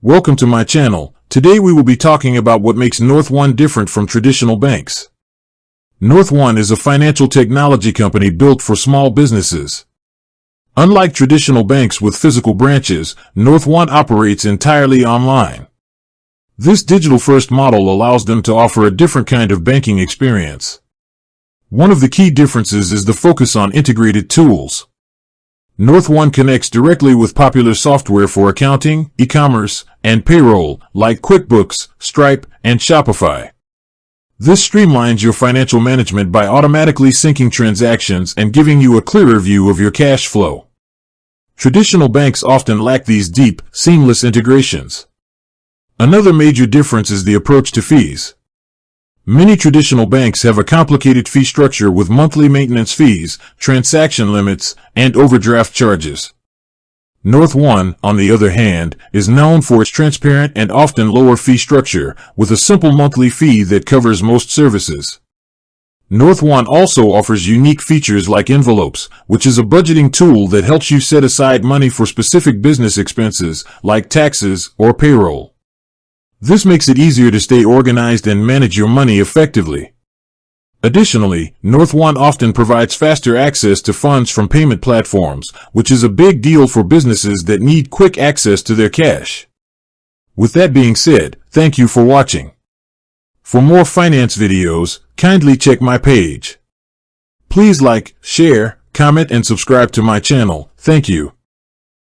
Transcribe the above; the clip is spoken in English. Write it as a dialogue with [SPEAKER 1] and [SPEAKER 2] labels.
[SPEAKER 1] Welcome to my channel. Today we will be talking about what makes NorthOne different from traditional banks. NorthOne is a financial technology company built for small businesses. Unlike traditional banks with physical branches, NorthOne operates entirely online. This digital-first model allows them to offer a different kind of banking experience. One of the key differences is the focus on integrated tools. NorthOne connects directly with popular software for accounting, e-commerce, and payroll, like QuickBooks, Stripe, and Shopify. This streamlines your financial management by automatically syncing transactions and giving you a clearer view of your cash flow. Traditional banks often lack these deep, seamless integrations. Another major difference is the approach to fees. Many traditional banks have a complicated fee structure with monthly maintenance fees, transaction limits, and overdraft charges. NorthOne, on the other hand, is known for its transparent and often lower fee structure, with a simple monthly fee that covers most services. NorthOne also offers unique features like envelopes, which is a budgeting tool that helps you set aside money for specific business expenses, like taxes or payroll. This makes it easier to stay organized and manage your money effectively. Additionally, NorthOne often provides faster access to funds from payment platforms, which is a big deal for businesses that need quick access to their cash. With that being said, thank you for watching. For more finance videos, kindly check my page. Please like, share, comment, and subscribe to my channel. Thank you.